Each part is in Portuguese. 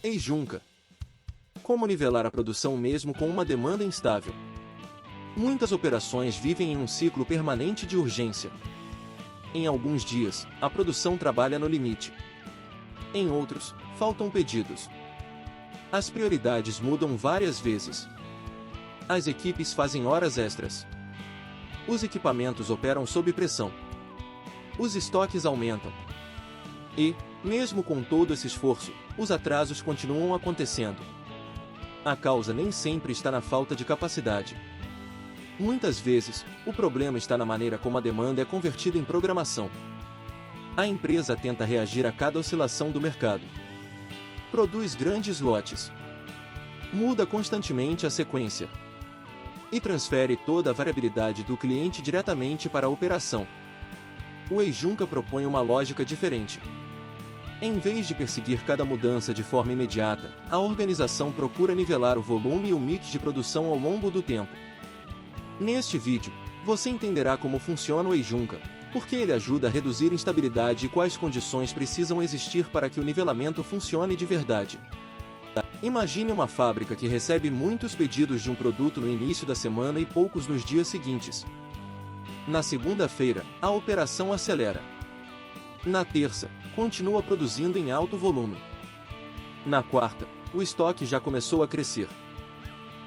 Ei Junca! Como nivelar a produção mesmo com uma demanda instável? Muitas operações vivem em um ciclo permanente de urgência. Em alguns dias, a produção trabalha no limite. Em outros, faltam pedidos. As prioridades mudam várias vezes. As equipes fazem horas extras. Os equipamentos operam sob pressão. Os estoques aumentam. E, mesmo com todo esse esforço, os atrasos continuam acontecendo. A causa nem sempre está na falta de capacidade. Muitas vezes, o problema está na maneira como a demanda é convertida em programação. A empresa tenta reagir a cada oscilação do mercado. Produz grandes lotes. Muda constantemente a sequência. E transfere toda a variabilidade do cliente diretamente para a operação. O Ei Junca propõe uma lógica diferente. Em vez de perseguir cada mudança de forma imediata, a organização procura nivelar o volume e o mix de produção ao longo do tempo. Neste vídeo, você entenderá como funciona o Ei Junca, por que ele ajuda a reduzir instabilidade e quais condições precisam existir para que o nivelamento funcione de verdade. Imagine uma fábrica que recebe muitos pedidos de um produto no início da semana e poucos nos dias seguintes. Na segunda-feira, a operação acelera. Na terça, continua produzindo em alto volume. Na quarta, o estoque já começou a crescer.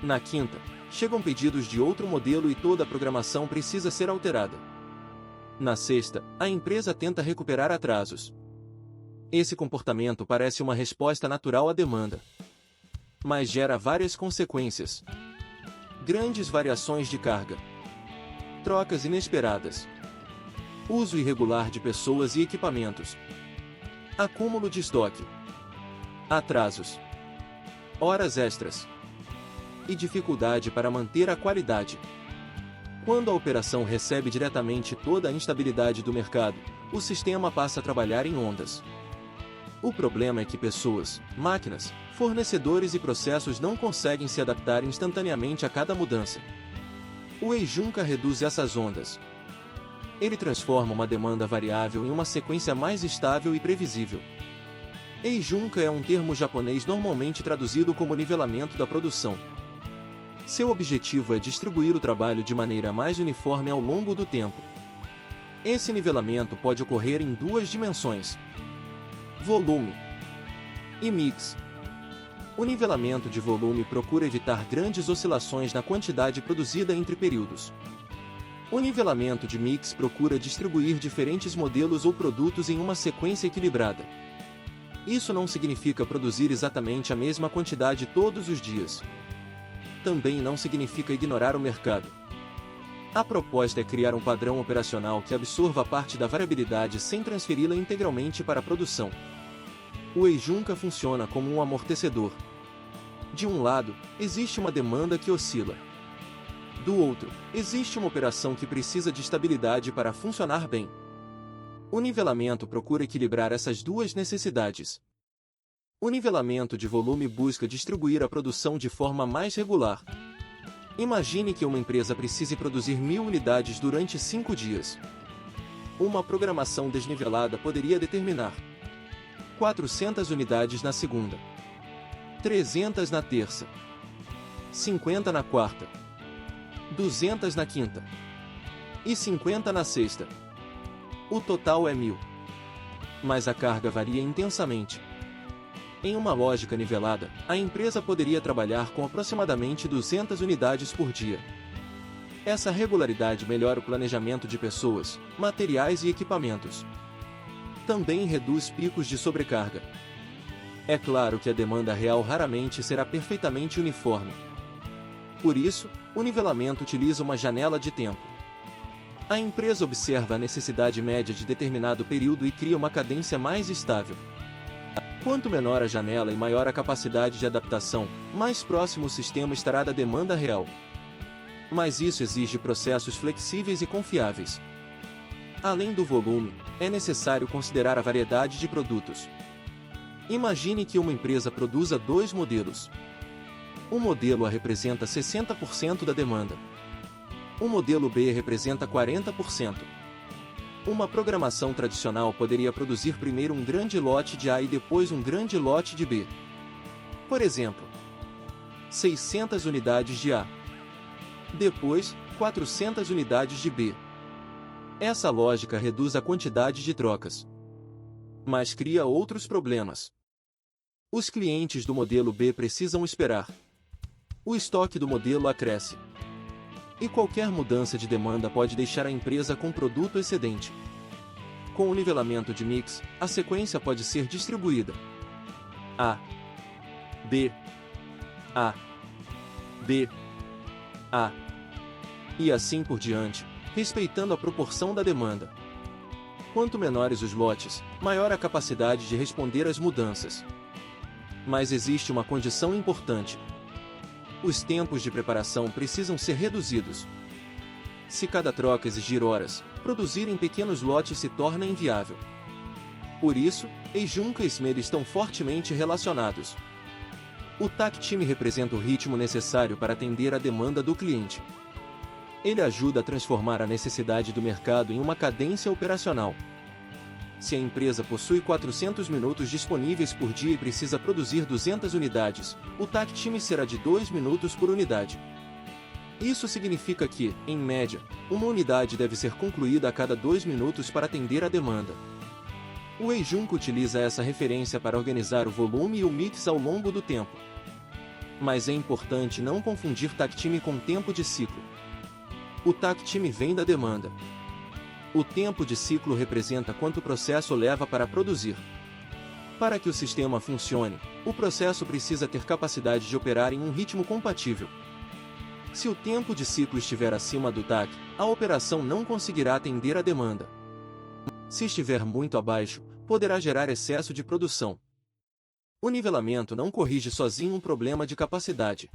Na quinta, chegam pedidos de outro modelo e toda a programação precisa ser alterada. Na sexta, a empresa tenta recuperar atrasos. Esse comportamento parece uma resposta natural à demanda, mas gera várias consequências. Grandes variações de carga. Trocas inesperadas. Uso irregular de pessoas e equipamentos. Acúmulo de estoque. Atrasos. Horas extras. E dificuldade para manter a qualidade. Quando a operação recebe diretamente toda a instabilidade do mercado, o sistema passa a trabalhar em ondas. O problema é que pessoas, máquinas, fornecedores e processos não conseguem se adaptar instantaneamente a cada mudança. O Ei Junca reduz essas ondas. Ele transforma uma demanda variável em uma sequência mais estável e previsível. Ei Junca é um termo japonês normalmente traduzido como nivelamento da produção. Seu objetivo é distribuir o trabalho de maneira mais uniforme ao longo do tempo. Esse nivelamento pode ocorrer em duas dimensões: volume e mix. O nivelamento de volume procura evitar grandes oscilações na quantidade produzida entre períodos. O nivelamento de mix procura distribuir diferentes modelos ou produtos em uma sequência equilibrada. Isso não significa produzir exatamente a mesma quantidade todos os dias. Também não significa ignorar o mercado. A proposta é criar um padrão operacional que absorva parte da variabilidade sem transferi-la integralmente para a produção. O Ei Junca funciona como um amortecedor. De um lado, existe uma demanda que oscila. Do outro, existe uma operação que precisa de estabilidade para funcionar bem. O nivelamento procura equilibrar essas duas necessidades. O nivelamento de volume busca distribuir a produção de forma mais regular. Imagine que uma empresa precise produzir 1000 unidades durante 5 dias. Uma programação desnivelada poderia determinar 400 unidades na segunda, 300 na terça, 50 na quarta, 200 na quinta e 50 na sexta. O total é 1000. Mas a carga varia intensamente. Em uma lógica nivelada, a empresa poderia trabalhar com aproximadamente 200 unidades por dia. Essa regularidade melhora o planejamento de pessoas, materiais e equipamentos. Também reduz picos de sobrecarga. É claro que a demanda real raramente será perfeitamente uniforme. Por isso, o nivelamento utiliza uma janela de tempo. A empresa observa a necessidade média de determinado período e cria uma cadência mais estável. Quanto menor a janela e maior a capacidade de adaptação, mais próximo o sistema estará da demanda real. Mas isso exige processos flexíveis e confiáveis. Além do volume, é necessário considerar a variedade de produtos. Imagine que uma empresa produza 2 modelos. Um modelo A representa 60% da demanda. O modelo B representa 40%. Uma programação tradicional poderia produzir primeiro um grande lote de A e depois um grande lote de B. Por exemplo, 600 unidades de A. Depois, 400 unidades de B. Essa lógica reduz a quantidade de trocas, mas cria outros problemas. Os clientes do modelo B precisam esperar. O estoque do modelo A cresce. E qualquer mudança de demanda pode deixar a empresa com produto excedente. Com o nivelamento de mix, a sequência pode ser distribuída: A, B, A, B, A, e assim por diante, respeitando a proporção da demanda. Quanto menores os lotes, maior a capacidade de responder às mudanças. Mas existe uma condição importante: os tempos de preparação precisam ser reduzidos. Se cada troca exigir horas, produzir em pequenos lotes se torna inviável. Por isso, Heijunka e SMED estão fortemente relacionados. O TAC Time representa o ritmo necessário para atender a demanda do cliente. Ele ajuda a transformar a necessidade do mercado em uma cadência operacional. Se a empresa possui 400 minutos disponíveis por dia e precisa produzir 200 unidades, o TAC Time será de 2 minutos por unidade. Isso significa que, em média, uma unidade deve ser concluída a cada 2 minutos para atender a demanda. O Heijunka utiliza essa referência para organizar o volume e o mix ao longo do tempo. Mas é importante não confundir TAC Time com tempo de ciclo. O TAC Time vem da demanda. O tempo de ciclo representa quanto o processo leva para produzir. Para que o sistema funcione, o processo precisa ter capacidade de operar em um ritmo compatível. Se o tempo de ciclo estiver acima do TAC, a operação não conseguirá atender a demanda. Se estiver muito abaixo, poderá gerar excesso de produção. O nivelamento não corrige sozinho um problema de capacidade.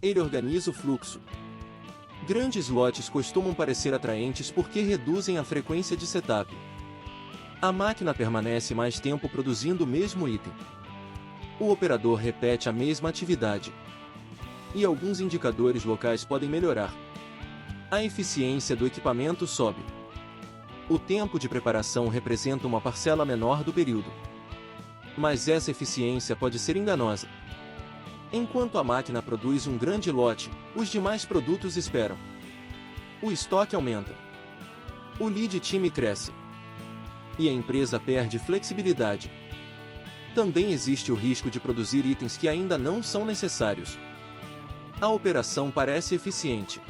Ele organiza o fluxo. Grandes lotes costumam parecer atraentes porque reduzem a frequência de setup. A máquina permanece mais tempo produzindo o mesmo item. O operador repete a mesma atividade. E alguns indicadores locais podem melhorar. A eficiência do equipamento sobe. O tempo de preparação representa uma parcela menor do período. Mas essa eficiência pode ser enganosa. Enquanto a máquina produz um grande lote, os demais produtos esperam. O estoque aumenta. O lead time cresce. E a empresa perde flexibilidade. Também existe o risco de produzir itens que ainda não são necessários. A operação parece eficiente,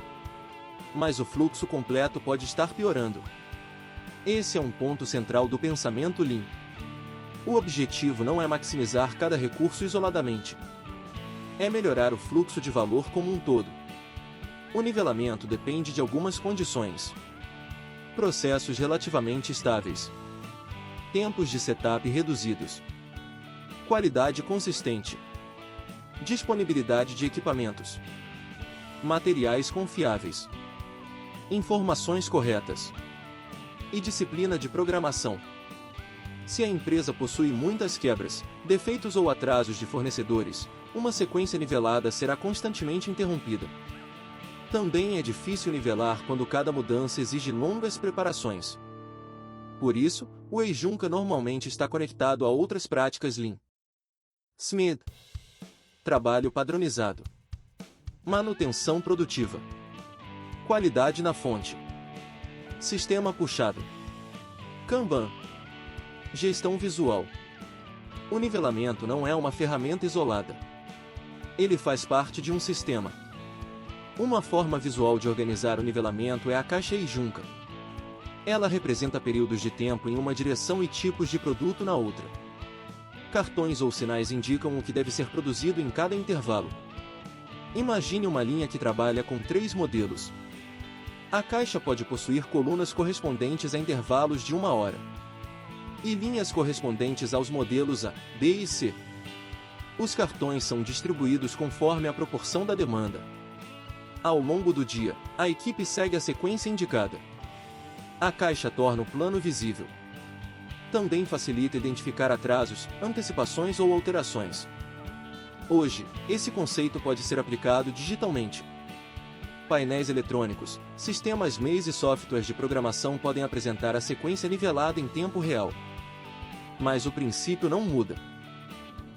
mas o fluxo completo pode estar piorando. Esse é um ponto central do pensamento Lean. O objetivo não é maximizar cada recurso isoladamente. É melhorar o fluxo de valor como um todo. O nivelamento depende de algumas condições. Processos relativamente estáveis. Tempos de setup reduzidos. Qualidade consistente. Disponibilidade de equipamentos. Materiais confiáveis. Informações corretas. E disciplina de programação. Se a empresa possui muitas quebras, defeitos ou atrasos de fornecedores, uma sequência nivelada será constantemente interrompida. Também é difícil nivelar quando cada mudança exige longas preparações. Por isso, o Heijunka normalmente está conectado a outras práticas Lean. SMED. Trabalho padronizado. Manutenção produtiva. Qualidade na fonte. Sistema puxado. Kanban. Gestão visual. O nivelamento não é uma ferramenta isolada. Ele faz parte de um sistema. Uma forma visual de organizar o nivelamento é a caixa Heijunka. Ela representa períodos de tempo em uma direção e tipos de produto na outra. Cartões ou sinais indicam o que deve ser produzido em cada intervalo. Imagine uma linha que trabalha com 3 modelos. A caixa pode possuir colunas correspondentes a intervalos de 1 hora. E linhas correspondentes aos modelos A, B e C. Os cartões são distribuídos conforme a proporção da demanda. Ao longo do dia, a equipe segue a sequência indicada. A caixa torna o plano visível. Também facilita identificar atrasos, antecipações ou alterações. Hoje, esse conceito pode ser aplicado digitalmente. Painéis eletrônicos, sistemas MES e softwares de programação podem apresentar a sequência nivelada em tempo real. Mas o princípio não muda.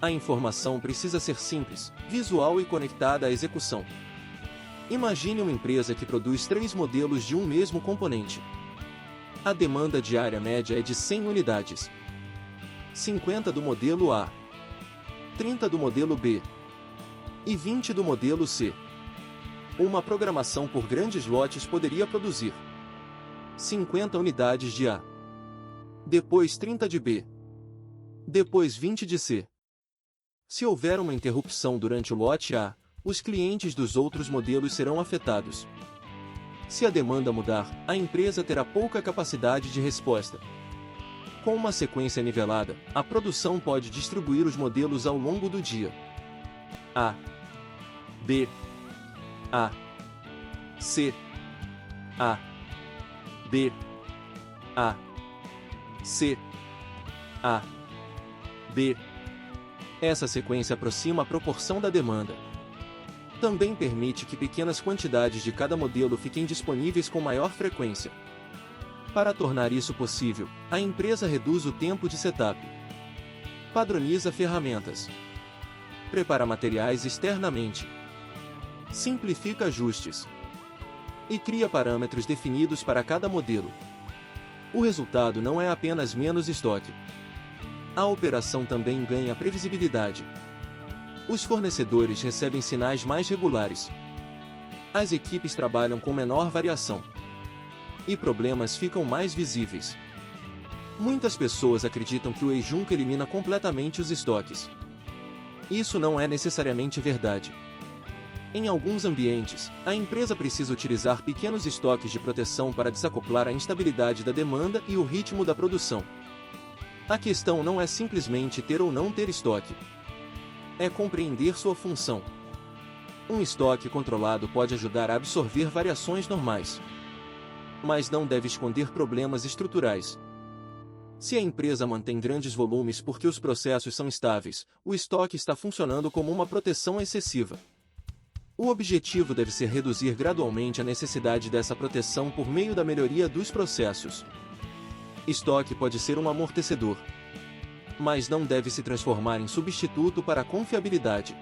A informação precisa ser simples, visual e conectada à execução. Imagine uma empresa que produz 3 modelos de um mesmo componente. A demanda diária média é de 100 unidades. 50 do modelo A, 30 do modelo B e 20 do modelo C. Uma programação por grandes lotes poderia produzir 50 unidades de A, depois 30 de B, depois 20 de C. Se houver uma interrupção durante o lote A, os clientes dos outros modelos serão afetados. Se a demanda mudar, a empresa terá pouca capacidade de resposta. Com uma sequência nivelada, a produção pode distribuir os modelos ao longo do dia. A, B, A, C, A, B, A, C, A, B. Essa sequência aproxima a proporção da demanda. Também permite que pequenas quantidades de cada modelo fiquem disponíveis com maior frequência. Para tornar isso possível, a empresa reduz o tempo de setup, padroniza ferramentas, prepara materiais externamente, simplifica ajustes e cria parâmetros definidos para cada modelo. O resultado não é apenas menos estoque. A operação também ganha previsibilidade. Os fornecedores recebem sinais mais regulares. As equipes trabalham com menor variação. E problemas ficam mais visíveis. Muitas pessoas acreditam que o Heijunka elimina completamente os estoques. Isso não é necessariamente verdade. Em alguns ambientes, a empresa precisa utilizar pequenos estoques de proteção para desacoplar a instabilidade da demanda e o ritmo da produção. A questão não é simplesmente ter ou não ter estoque. É compreender sua função. Um estoque controlado pode ajudar a absorver variações normais, mas não deve esconder problemas estruturais. Se a empresa mantém grandes volumes porque os processos são estáveis, o estoque está funcionando como uma proteção excessiva. O objetivo deve ser reduzir gradualmente a necessidade dessa proteção por meio da melhoria dos processos. Estoque pode ser um amortecedor, mas não deve se transformar em substituto para a confiabilidade.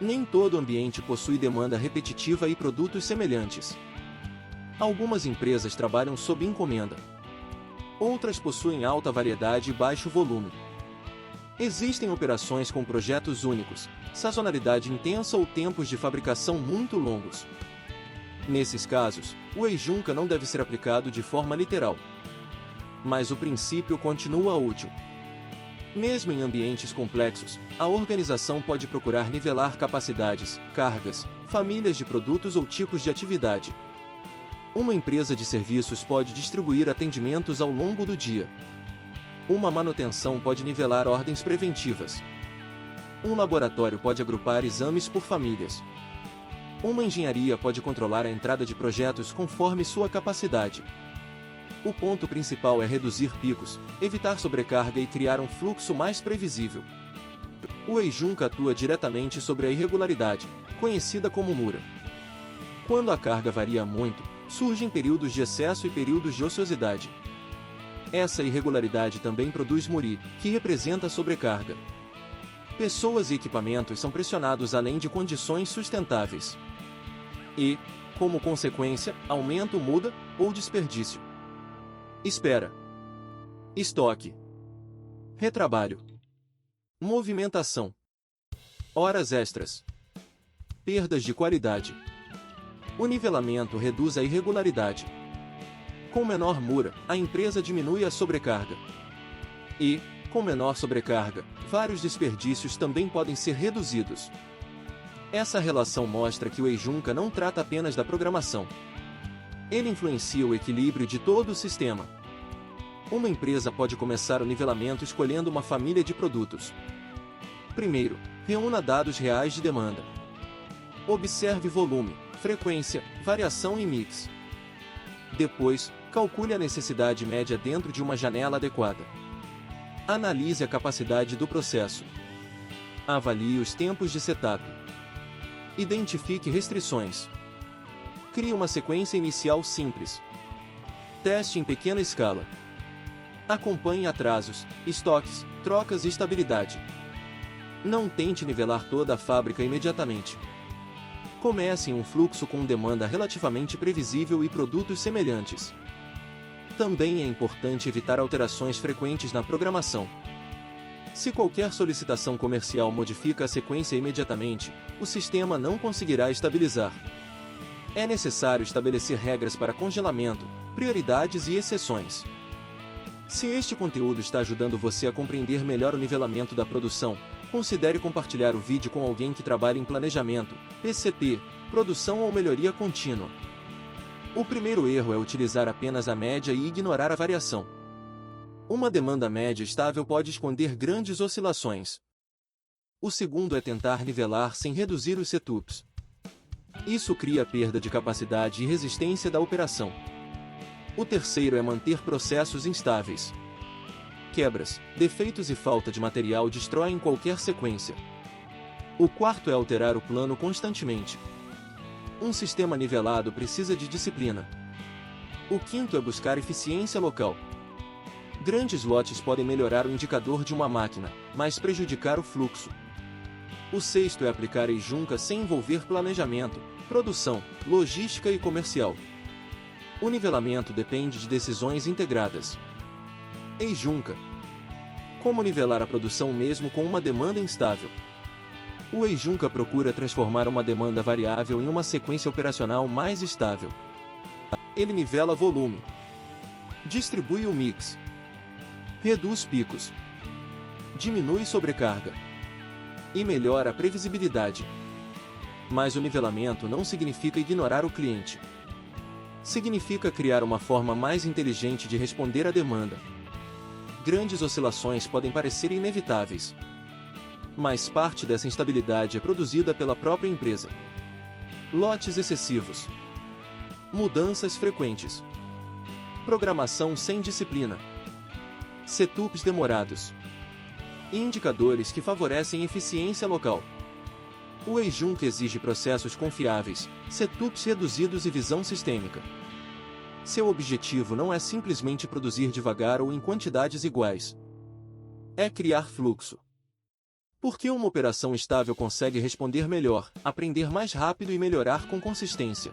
Nem todo ambiente possui demanda repetitiva e produtos semelhantes. Algumas empresas trabalham sob encomenda. Outras possuem alta variedade e baixo volume. Existem operações com projetos únicos, sazonalidade intensa ou tempos de fabricação muito longos. Nesses casos, o Heijunka não deve ser aplicado de forma literal. Mas o princípio continua útil. Mesmo em ambientes complexos, a organização pode procurar nivelar capacidades, cargas, famílias de produtos ou tipos de atividade. Uma empresa de serviços pode distribuir atendimentos ao longo do dia. Uma manutenção pode nivelar ordens preventivas. Um laboratório pode agrupar exames por famílias. Uma engenharia pode controlar a entrada de projetos conforme sua capacidade. O ponto principal é reduzir picos, evitar sobrecarga e criar um fluxo mais previsível. O Heijunka atua diretamente sobre a irregularidade, conhecida como Mura. Quando a carga varia muito, surgem períodos de excesso e períodos de ociosidade. Essa irregularidade também produz Muri, que representa sobrecarga. Pessoas e equipamentos são pressionados além de condições sustentáveis. E, como consequência, aumento muda ou desperdício. Espera. Estoque. Retrabalho. Movimentação. Horas extras. Perdas de qualidade. O nivelamento reduz a irregularidade. Com menor Mura, a empresa diminui a sobrecarga. E, com menor sobrecarga, vários desperdícios também podem ser reduzidos. Essa relação mostra que o Heijunka não trata apenas da programação. Ele influencia o equilíbrio de todo o sistema. Uma empresa pode começar o nivelamento escolhendo uma família de produtos. Primeiro, reúna dados reais de demanda. Observe volume, frequência, variação e mix. Depois, calcule a necessidade média dentro de uma janela adequada. Analise a capacidade do processo. Avalie os tempos de setup. Identifique restrições. Crie uma sequência inicial simples. Teste em pequena escala. Acompanhe atrasos, estoques, trocas e estabilidade. Não tente nivelar toda a fábrica imediatamente. Comece em um fluxo com demanda relativamente previsível e produtos semelhantes. Também é importante evitar alterações frequentes na programação. Se qualquer solicitação comercial modifica a sequência imediatamente, o sistema não conseguirá estabilizar. É necessário estabelecer regras para congelamento, prioridades e exceções. Se este conteúdo está ajudando você a compreender melhor o nivelamento da produção, considere compartilhar o vídeo com alguém que trabalha em planejamento, PCP, produção ou melhoria contínua. O primeiro erro é utilizar apenas a média e ignorar a variação. Uma demanda média estável pode esconder grandes oscilações. O segundo é tentar nivelar sem reduzir os setups. Isso cria perda de capacidade e resistência da operação. O terceiro é manter processos instáveis. Quebras, defeitos e falta de material destroem qualquer sequência. O quarto é alterar o plano constantemente. Um sistema nivelado precisa de disciplina. O quinto é buscar eficiência local. Grandes lotes podem melhorar o indicador de uma máquina, mas prejudicar o fluxo. O sexto é aplicar EIJUNCA sem envolver planejamento, produção, logística e comercial. O nivelamento depende de decisões integradas. EIJUNCA. Como nivelar a produção mesmo com uma demanda instável? O EIJUNCA procura transformar uma demanda variável em uma sequência operacional mais estável. Ele nivela volume, distribui o mix, reduz picos, diminui sobrecarga e melhora a previsibilidade. Mas o nivelamento não significa ignorar o cliente. Significa criar uma forma mais inteligente de responder à demanda. Grandes oscilações podem parecer inevitáveis, mas parte dessa instabilidade é produzida pela própria empresa. Lotes excessivos, mudanças frequentes, programação sem disciplina, setups demorados e indicadores que favorecem eficiência local. O EIJUNCA exige processos confiáveis, setups reduzidos e visão sistêmica. Seu objetivo não é simplesmente produzir devagar ou em quantidades iguais. É criar fluxo. Porque uma operação estável consegue responder melhor, aprender mais rápido e melhorar com consistência.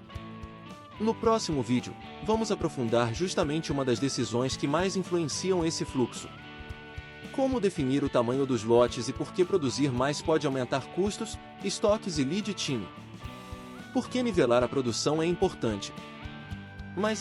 No próximo vídeo, vamos aprofundar justamente uma das decisões que mais influenciam esse fluxo. Como definir o tamanho dos lotes e por que produzir mais pode aumentar custos, estoques e lead time. Por que nivelar a produção é importante. Mas